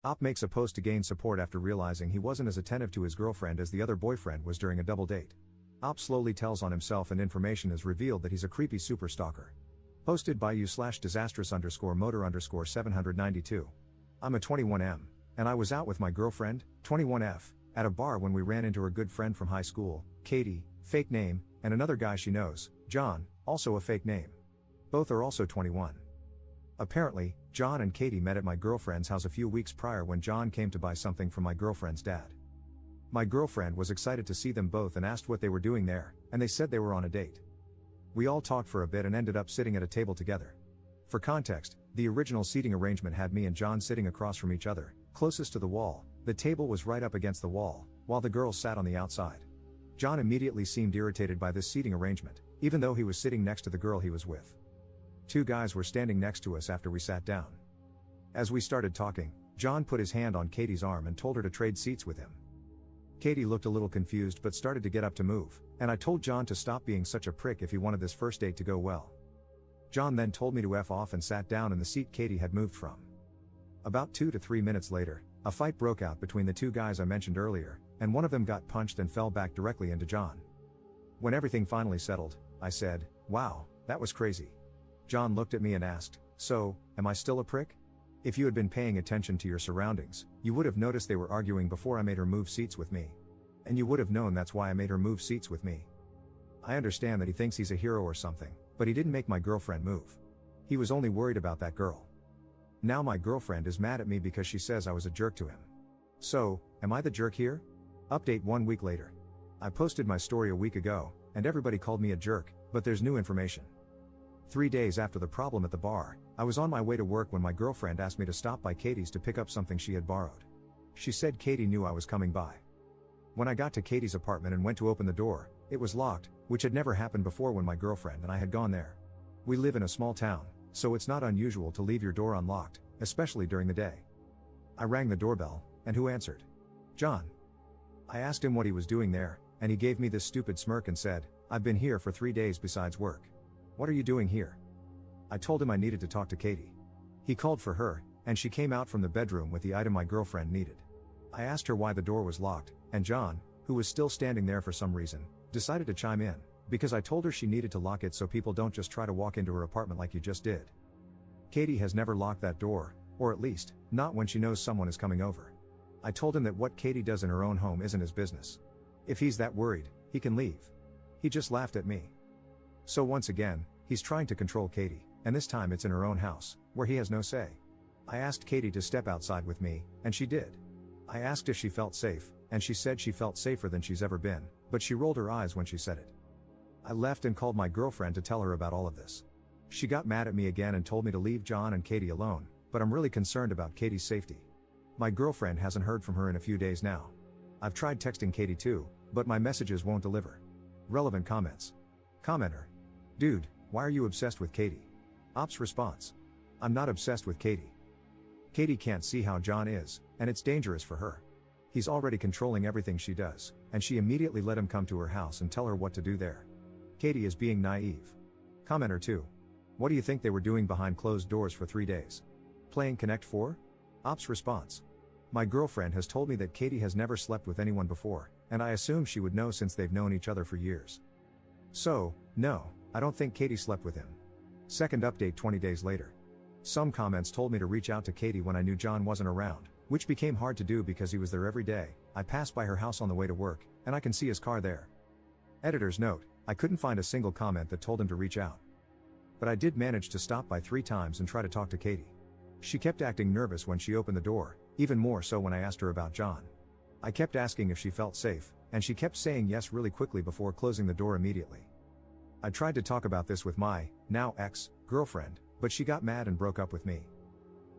Op makes a post to gain support after realizing he wasn't as attentive to his girlfriend as the other boyfriend was during a double date. Op slowly tells on himself and information is revealed that he's a creepy super stalker. Posted by u/disastrous_motor_792. I'm a 21M, and I was out with my girlfriend, 21F, at a bar when we ran into her good friend from high school, Katie, fake name, and another guy she knows, John, also a fake name. Both are also 21. Apparently, John and Katie met at my girlfriend's house a few weeks prior when John came to buy something from my girlfriend's dad. My girlfriend was excited to see them both and asked what they were doing there, and they said they were on a date. We all talked for a bit and ended up sitting at a table together. For context, the original seating arrangement had me and John sitting across from each other, closest to the wall. The table was right up against the wall, while the girls sat on the outside. John immediately seemed irritated by this seating arrangement, even though he was sitting next to the girl he was with. Two guys were standing next to us after we sat down. As we started talking, John put his hand on Katie's arm and told her to trade seats with him. Katie looked a little confused but started to get up to move, and I told John to stop being such a prick if he wanted this first date to go well. John then told me to F off and sat down in the seat Katie had moved from. About 2 to 3 minutes later, a fight broke out between the two guys I mentioned earlier, and one of them got punched and fell back directly into John. When everything finally settled, I said, "Wow, that was crazy." John looked at me and asked, "So, am I still a prick?" If you had been paying attention to your surroundings, you would have noticed they were arguing before I made her move seats with me. And you would have known that's why I made her move seats with me. I understand that he thinks he's a hero or something, but he didn't make my girlfriend move. He was only worried about that girl. Now my girlfriend is mad at me because she says I was a jerk to him. So, am I the jerk here? Update 1 week later. I posted my story a week ago, and everybody called me a jerk, but there's new information. 3 days after the problem at the bar, I was on my way to work when my girlfriend asked me to stop by Katie's to pick up something she had borrowed. She said Katie knew I was coming by. When I got to Katie's apartment and went to open the door, it was locked, which had never happened before when my girlfriend and I had gone there. We live in a small town, so it's not unusual to leave your door unlocked, especially during the day. I rang the doorbell, and who answered? John. I asked him what he was doing there, and he gave me this stupid smirk and said, "I've been here for 3 days besides work. What are you doing here?" I told him I needed to talk to Katie. He called for her, and she came out from the bedroom with the item my girlfriend needed. I asked her why the door was locked, and John, who was still standing there for some reason, decided to chime in, because I told her she needed to lock it so people don't just try to walk into her apartment like you just did. Katie has never locked that door, or at least, not when she knows someone is coming over. I told him that what Katie does in her own home isn't his business. If he's that worried, he can leave. He just laughed at me. So once again, he's trying to control Katie, and this time it's in her own house, where he has no say. I asked Katie to step outside with me, and she did. I asked if she felt safe, and she said she felt safer than she's ever been, but she rolled her eyes when she said it. I left and called my girlfriend to tell her about all of this. She got mad at me again and told me to leave John and Katie alone, but I'm really concerned about Katie's safety. My girlfriend hasn't heard from her in a few days now. I've tried texting Katie too, but my messages won't deliver. Relevant comments. Commenter. Dude, why are you obsessed with Katie? Op's response. I'm not obsessed with Katie. Katie can't see how John is, and it's dangerous for her. He's already controlling everything she does, and she immediately let him come to her house and tell her what to do there. Katie is being naive. Commenter 2. What do you think they were doing behind closed doors for 3 days? Playing Connect 4? Op's response. My girlfriend has told me that Katie has never slept with anyone before, and I assume she would know since they've known each other for years. So, no, I don't think Katie slept with him. Second update 20 days later. Some comments told me to reach out to Katie when I knew John wasn't around, which became hard to do because he was there every day. I passed by her house on the way to work, and I can see his car there. Editor's note, I couldn't find a single comment that told him to reach out. But I did manage to stop by 3 times and try to talk to Katie. She kept acting nervous when she opened the door, even more so when I asked her about John. I kept asking if she felt safe, and she kept saying yes really quickly before closing the door immediately. I tried to talk about this with my, now ex-girlfriend, but she got mad and broke up with me.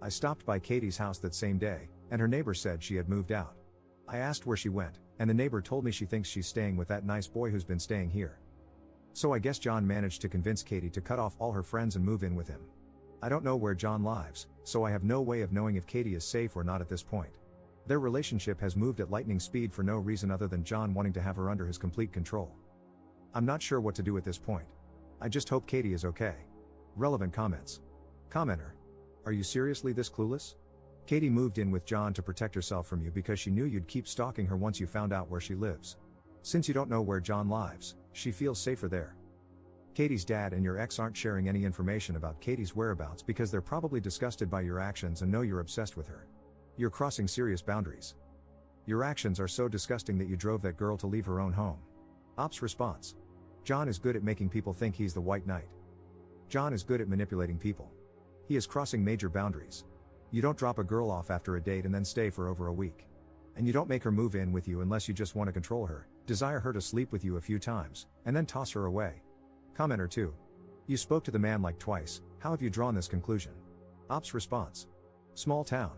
I stopped by Katie's house that same day, and her neighbor said she had moved out. I asked where she went, and the neighbor told me she thinks she's staying with that nice boy who's been staying here. So I guess John managed to convince Katie to cut off all her friends and move in with him. I don't know where John lives, so I have no way of knowing if Katie is safe or not at this point. Their relationship has moved at lightning speed for no reason other than John wanting to have her under his complete control. I'm not sure what to do at this point. I just hope Katie is okay. Relevant comments. Commenter. Are you seriously this clueless? Katie moved in with John to protect herself from you because she knew you'd keep stalking her once you found out where she lives. Since you don't know where John lives, she feels safer there. Katie's dad and your ex aren't sharing any information about Katie's whereabouts because they're probably disgusted by your actions and know you're obsessed with her. You're crossing serious boundaries. Your actions are so disgusting that you drove that girl to leave her own home. Ops response. John is good at making people think he's the white knight. John is good at manipulating people. He is crossing major boundaries. You don't drop a girl off after a date and then stay for over a week. And you don't make her move in with you unless you just want to control her, desire her to sleep with you a few times, and then toss her away. Commenter 2. You spoke to the man like twice, how have you drawn this conclusion? Ops response. Small town.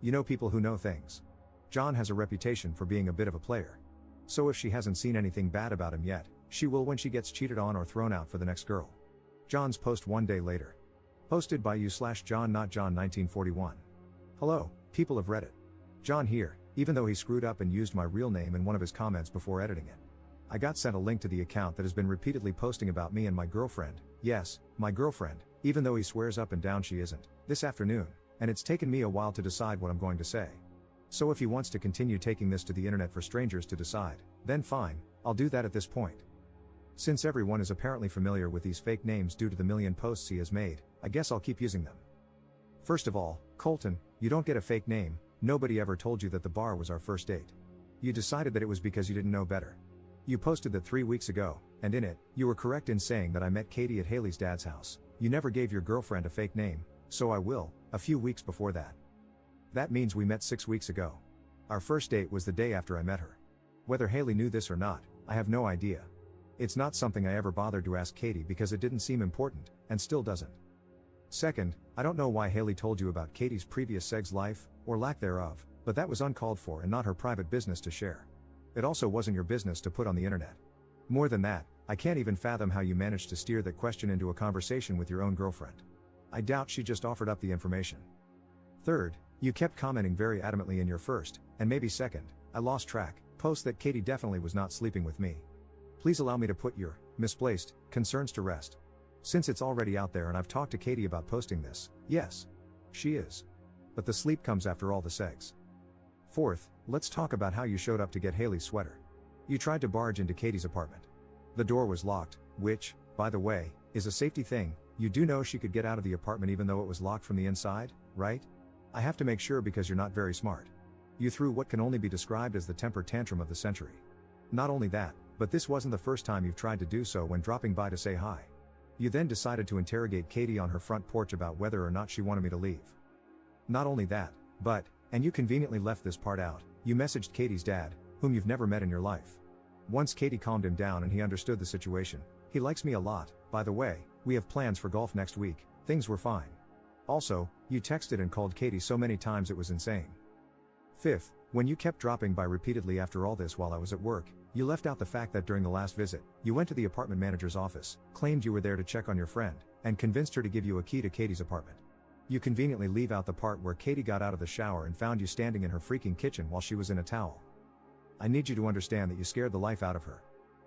You know people who know things. John has a reputation for being a bit of a player. So if she hasn't seen anything bad about him yet, she will when she gets cheated on or thrown out for the next girl. John's post one day later. Posted by you/John not John 1941. Hello, people of Reddit. John here, even though he screwed up and used my real name in one of his comments before editing it. I got sent a link to the account that has been repeatedly posting about me and my girlfriend, yes, my girlfriend, even though he swears up and down she isn't, this afternoon, and it's taken me a while to decide what I'm going to say. So if he wants to continue taking this to the internet for strangers to decide, then fine, I'll do that at this point. Since everyone is apparently familiar with these fake names due to the million posts he has made, I guess I'll keep using them. First of all, Colton, you don't get a fake name, nobody ever told you that the bar was our first date. You decided that it was because you didn't know better. You posted that 3 weeks ago, and in it, you were correct in saying that I met Katie at Haley's dad's house. You never gave your girlfriend a fake name, so I will, a few weeks before that. That means we met 6 weeks ago. Our first date was the day after I met her. Whether Haley knew this or not, I have no idea. It's not something I ever bothered to ask Katie because it didn't seem important, and still doesn't. Second, I don't know why Haley told you about Katie's previous sex life, or lack thereof, but that was uncalled for and not her private business to share. It also wasn't your business to put on the internet. More than that, I can't even fathom how you managed to steer that question into a conversation with your own girlfriend. I doubt she just offered up the information. Third, you kept commenting very adamantly in your first, and maybe second, I lost track, post that Katie definitely was not sleeping with me. Please allow me to put your misplaced concerns to rest. Since it's already out there and I've talked to Katie about posting this, yes, she is. But the sleep comes after all the sex. Fourth, let's talk about how you showed up to get Haley's sweater. You tried to barge into Katie's apartment. The door was locked, which, by the way, is a safety thing. You do know she could get out of the apartment even though it was locked from the inside, right? I have to make sure because you're not very smart. You threw what can only be described as the temper tantrum of the century. Not only that, but this wasn't the first time you've tried to do so when dropping by to say hi. You then decided to interrogate Katie on her front porch about whether or not she wanted me to leave. Not only that, but, and you conveniently left this part out, you messaged Katie's dad, whom you've never met in your life. Once Katie calmed him down and he understood the situation, he likes me a lot, by the way, we have plans for golf next week, things were fine. Also, you texted and called Katie so many times it was insane. Fifth, when you kept dropping by repeatedly after all this while I was at work, you left out the fact that during the last visit, you went to the apartment manager's office, claimed you were there to check on your friend, and convinced her to give you a key to Katie's apartment. You conveniently leave out the part where Katie got out of the shower and found you standing in her freaking kitchen while she was in a towel. I need you to understand that you scared the life out of her.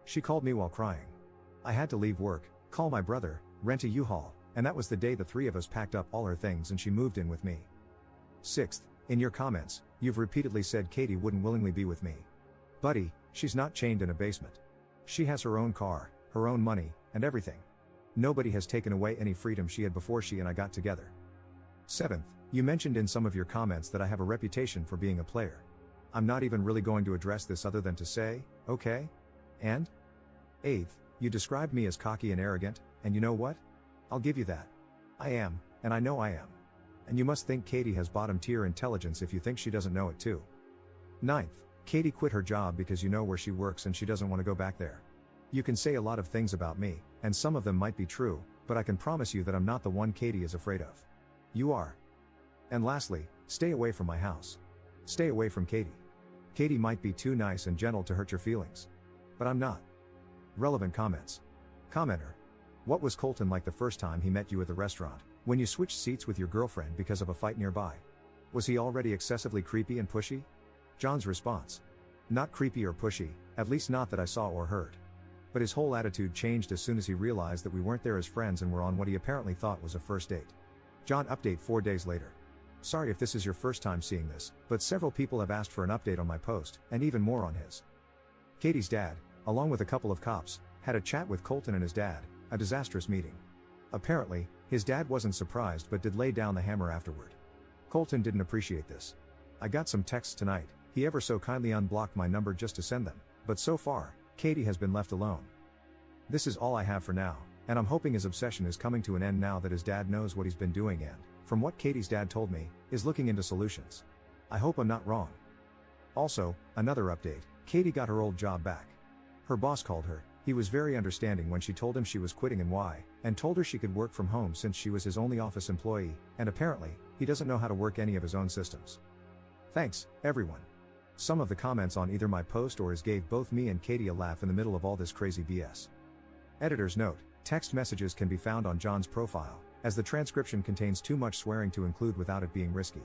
She called me while crying. I had to leave work, call my brother, rent a U-Haul, and that was the day the three of us packed up all her things and she moved in with me. Sixth, in your comments, you've repeatedly said Katie wouldn't willingly be with me. Buddy, she's not chained in a basement. She has her own car, her own money, and everything. Nobody has taken away any freedom she had before she and I got together. Seventh, you mentioned in some of your comments that I have a reputation for being a player. I'm not even really going to address this other than to say, okay? And? Eighth, you described me as cocky and arrogant, and you know what? I'll give you that. I am, and I know I am. And you must think Katie has bottom-tier intelligence if you think she doesn't know it too. Ninth, Katie quit her job because you know where she works and she doesn't want to go back there. You can say a lot of things about me, and some of them might be true, but I can promise you that I'm not the one Katie is afraid of. You are. And lastly, stay away from my house. Stay away from Katie. Katie might be too nice and gentle to hurt your feelings. But I'm not. Relevant comments. Commenter. What was Colton like the first time he met you at the restaurant, when you switched seats with your girlfriend because of a fight nearby? Was he already excessively creepy and pushy? John's response. Not creepy or pushy, at least not that I saw or heard. But his whole attitude changed as soon as he realized that we weren't there as friends and were on what he apparently thought was a first date. John update 4 days later. Sorry if this is your first time seeing this, but several people have asked for an update on my post, and even more on his. Katie's dad, along with a couple of cops, had a chat with Colton and his dad, a disastrous meeting. Apparently, his dad wasn't surprised but did lay down the hammer afterward. Colton didn't appreciate this. I got some texts tonight, he ever so kindly unblocked my number just to send them, but so far, Katie has been left alone. This is all I have for now, and I'm hoping his obsession is coming to an end now that his dad knows what he's been doing and, from what Katie's dad told me, is looking into solutions. I hope I'm not wrong. Also, another update, Katie got her old job back. Her boss called her, he was very understanding when she told him she was quitting and why, and told her she could work from home since she was his only office employee, and apparently, he doesn't know how to work any of his own systems. Thanks, everyone. Some of the comments on either my post or his gave both me and Katie a laugh in the middle of all this crazy BS. Editor's note, text messages can be found on John's profile, as the transcription contains too much swearing to include without it being risky.